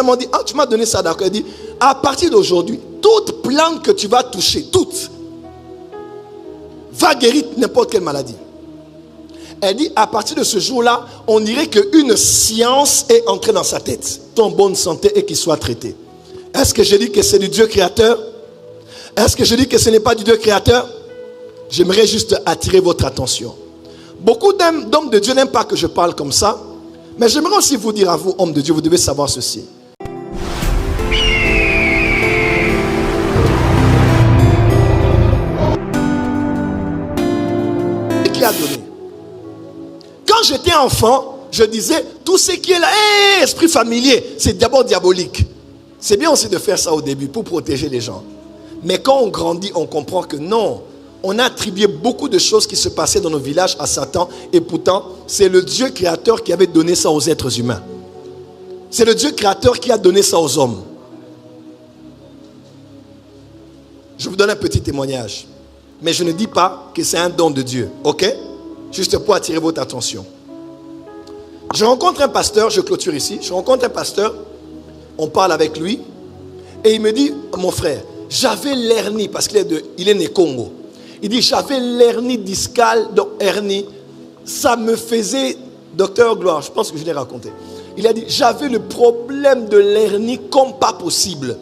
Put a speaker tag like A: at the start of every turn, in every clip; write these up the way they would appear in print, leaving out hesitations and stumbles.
A: Elle m'a dit, ah, tu m'as donné ça, d'accord. Elle dit, à partir d'aujourd'hui, toute plante que tu vas toucher, toute, va guérir n'importe quelle maladie. Elle dit, à partir de ce jour-là, on dirait qu'une science est entrée dans sa tête. Ton bonne santé et qu'il soit traité. Est-ce que je dis que c'est du Dieu créateur? Est-ce que je dis que ce n'est pas du Dieu créateur? J'aimerais juste attirer votre attention. Beaucoup d'hommes de Dieu n'aiment pas que je parle comme ça. Mais j'aimerais aussi vous dire à vous, hommes de Dieu, vous devez savoir ceci. Qui a donné? Quand j'étais enfant, je disais, tout ce qui est là, esprit familier, c'est d'abord diabolique. C'est bien aussi de faire ça au début pour protéger les gens. Mais quand on grandit, on comprend que non. On a attribué beaucoup de choses qui se passaient dans nos villages à Satan. Et pourtant, c'est le Dieu créateur qui avait donné ça aux êtres humains. C'est le Dieu créateur qui a donné ça aux hommes. Je vous donne un petit témoignage. Mais je ne dis pas que c'est un don de Dieu. Ok? Juste pour attirer votre attention. Je rencontre un pasteur, je clôture ici. Je rencontre un pasteur. On parle avec lui. Et il me dit, mon frère, j'avais l'hernie, parce qu'il est né Congo. Il dit, j'avais l'hernie discale, donc hernie. Ça me faisait, docteur Gloire, je pense que je l'ai raconté. Il a dit, j'avais le problème de l'hernie comme pas possible.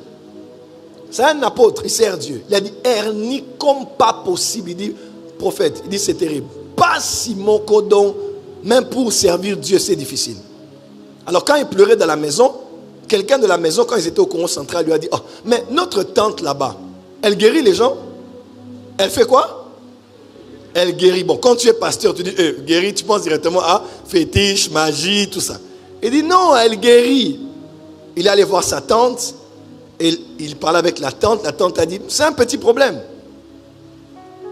A: C'est un apôtre, il sert Dieu. Il a dit, hernie comme pas possible. Il dit, prophète, il dit, c'est terrible. Pas si mon codon, même pour servir Dieu, c'est difficile. Alors quand il pleurait dans la maison, quelqu'un de la maison, quand ils étaient au Congo central, lui a dit, oh, mais notre tante là-bas, elle guérit les gens? Elle fait quoi? Elle guérit. Bon, quand tu es pasteur, tu dis, guérit, tu penses directement à fétiche, magie, tout ça. Il dit, non, elle guérit. Il est allé voir sa tante, et il parlait avec la tante a dit, c'est un petit problème.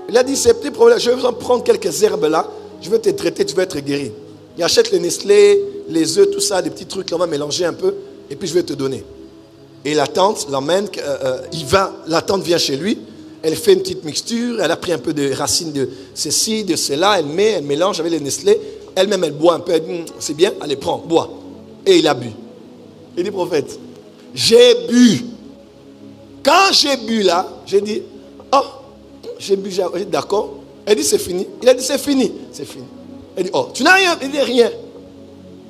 A: Il a dit, c'est un petit problème, je vais vous en prendre quelques herbes là, je vais te traiter, tu vas être guéri. Il achète les Nestlé, les œufs, tout ça, les petits trucs, on va mélanger un peu, et puis je vais te donner. Et la tante l'emmène, la tante vient chez lui, elle fait une petite mixture, elle a pris un peu de racines de ceci, de cela, elle mélange avec les Nestlé, elle-même elle boit un peu, elle dit, c'est bien, allez prends, bois. Et il a bu. Il dit, prophète, j'ai bu. Quand j'ai bu là, j'ai dit, oh, j'ai bu, d'accord. Elle dit, c'est fini. Il a dit, c'est fini. C'est fini. Elle dit, oh, tu n'as rien. Il dit, rien.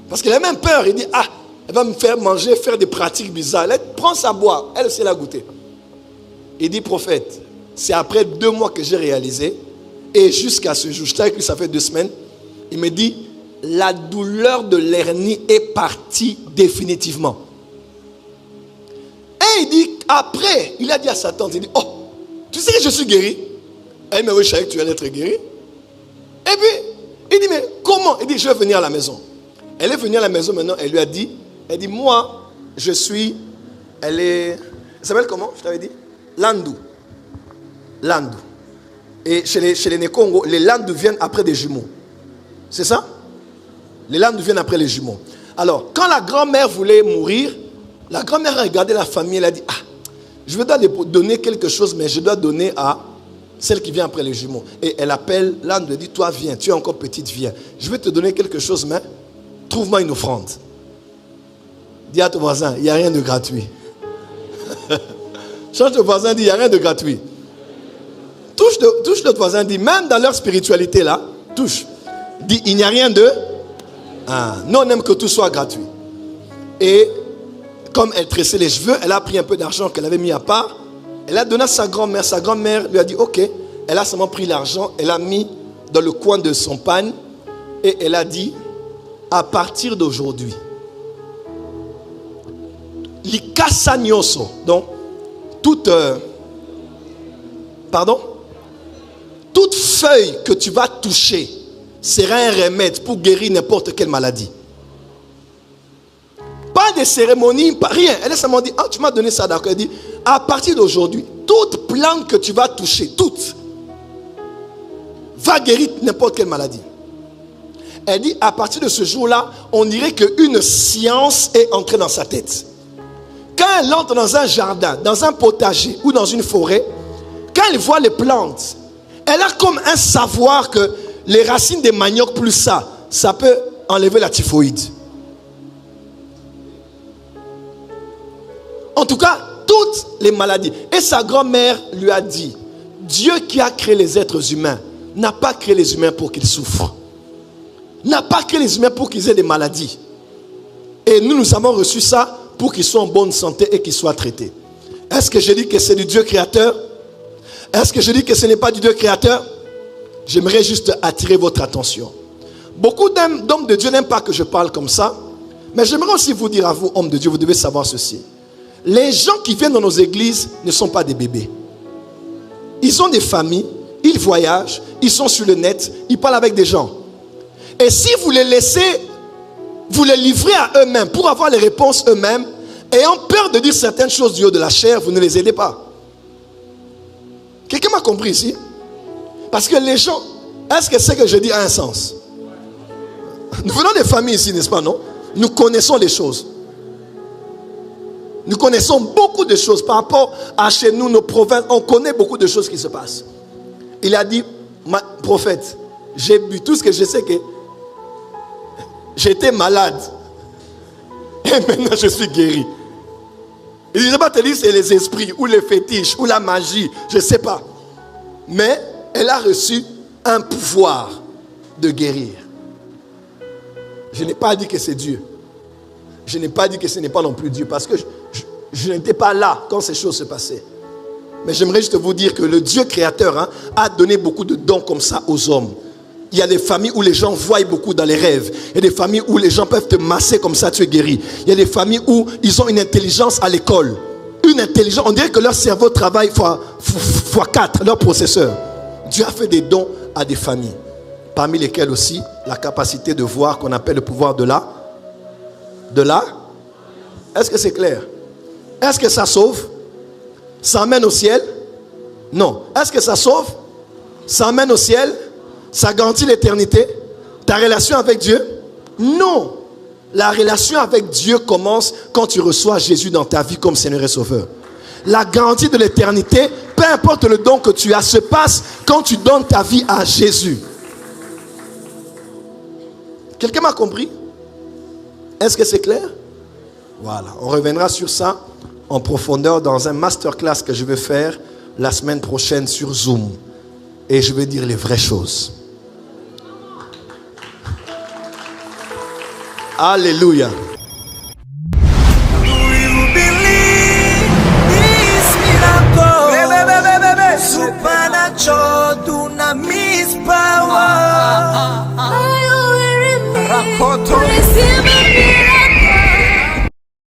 A: Parce qu'elle a même peur. Il dit, ah, elle va me faire manger, faire des pratiques bizarres. Elle prend sa boîte. Elle sait la goûter. Il dit, prophète, c'est après 2 mois que j'ai réalisé. Et jusqu'à ce jour, j'étais avec lui, ça fait 2 semaines. Il me dit, la douleur de l'hernie est partie définitivement. Et il dit, après, il a dit à sa tante, il dit, oh, tu sais que je suis guéri? Elle me dit, oui, je savais que tu allais être guéri. Et puis, il dit, mais comment? Il dit, je vais venir à la maison. Elle est venue à la maison maintenant, elle lui a dit, elle dit, moi, je suis, elle s'appelle comment, je t'avais dit? Landou. Landou. Et chez les Nékongo, les Landou viennent après des jumeaux. C'est ça? Les Landou viennent après les jumeaux. Alors, quand la grand-mère voulait mourir, la grand-mère a regardé la famille, elle a dit, ah, je dois donner quelque chose, mais je dois donner à celle qui vient après les jumeaux. Et elle appelle Landou, elle dit, toi viens, tu es encore petite, viens. Je vais te donner quelque chose, mais trouve-moi une offrande. Dis à ton voisin, il n'y a rien de gratuit. Change ton voisin, dis, il n'y a rien de gratuit. Touche l'autre voisin, dis, même dans leur spiritualité là, touche. Dis, il n'y a rien de... Ah, non, on aime que tout soit gratuit. Et comme elle tressait les cheveux, elle a pris un peu d'argent qu'elle avait mis à part. Elle a donné à sa grand-mère. Sa grand-mère lui a dit, ok. Elle a seulement pris l'argent, elle a mis dans le coin de son panne. Et elle a dit, à partir d'aujourd'hui, l'ikasagnoso, donc, toute feuille que tu vas toucher sera un remède pour guérir n'importe quelle maladie. Pas de cérémonie, pas rien. Elle a seulement dit, ah, tu m'as donné ça, d'accord. Elle dit, à partir d'aujourd'hui, toute plante que tu vas toucher, toute, va guérir n'importe quelle maladie. Elle dit, à partir de ce jour-là, on dirait qu'une science est entrée dans sa tête. Quand elle entre dans un jardin, dans un potager ou dans une forêt, quand elle voit les plantes, elle a comme un savoir que les racines des maniocs plus ça peut enlever la typhoïde. En tout cas, toutes les maladies. Et sa grand-mère lui a dit, Dieu qui a créé les êtres humains n'a pas créé les humains pour qu'ils souffrent. N'a pas créé les humains pour qu'ils aient des maladies. Et nous avons reçu ça pour qu'ils soient en bonne santé et qu'ils soient traités. Est-ce que je dis que c'est du Dieu créateur? Est-ce que je dis que ce n'est pas du Dieu créateur? J'aimerais juste attirer votre attention. Beaucoup d'hommes de Dieu n'aiment pas que je parle comme ça. Mais j'aimerais aussi vous dire à vous, hommes de Dieu, vous devez savoir ceci. Les gens qui viennent dans nos églises ne sont pas des bébés. Ils ont des familles, ils voyagent, ils sont sur le net, ils parlent avec des gens. Et si vous les laissez, vous les livrez à eux-mêmes pour avoir les réponses eux-mêmes, ayant peur de dire certaines choses du haut de la chair, vous ne les aidez pas. Quelqu'un m'a compris ici? Parce que les gens, est-ce que ce que je dis a un sens? Nous venons des familles ici, n'est-ce pas, non? Nous connaissons les choses. Nous connaissons beaucoup de choses par rapport à chez nous, nos provinces. On connaît beaucoup de choses qui se passent. Il a dit, prophète, j'ai bu tout ce que je sais que j'étais malade. Et maintenant je suis guéri. Il ne disait pas te dire c'est les esprits ou les fétiches ou la magie, je ne sais pas. Mais elle a reçu un pouvoir de guérir. Je n'ai pas dit que c'est Dieu. Je n'ai pas dit que ce n'est pas non plus Dieu parce que je n'étais pas là quand ces choses se passaient. Mais j'aimerais juste vous dire que le Dieu créateur a donné beaucoup de dons comme ça aux hommes. Il y a des familles où les gens voient beaucoup dans les rêves. Il y a des familles où les gens peuvent te masser comme ça, tu es guéri. Il y a des familles où ils ont une intelligence à l'école. Une intelligence, on dirait que leur cerveau travaille fois 4, leur processeur. Dieu a fait des dons à des familles. Parmi lesquelles aussi la capacité de voir qu'on appelle le pouvoir de là. Est-ce que c'est clair? Est-ce que ça sauve? Ça emmène au ciel? Non. Est-ce que ça sauve? Ça emmène au ciel? Ça garantit l'éternité? Ta relation avec Dieu? Non. La relation avec Dieu commence quand tu reçois Jésus dans ta vie comme Seigneur et Sauveur. La garantie de l'éternité, peu importe le don que tu as, se passe quand tu donnes ta vie à Jésus. Quelqu'un m'a compris? Est-ce que c'est clair? Voilà, on reviendra sur ça en profondeur dans un masterclass que je vais faire la semaine prochaine sur Zoom. Et je vais dire les vraies choses. Alléluia.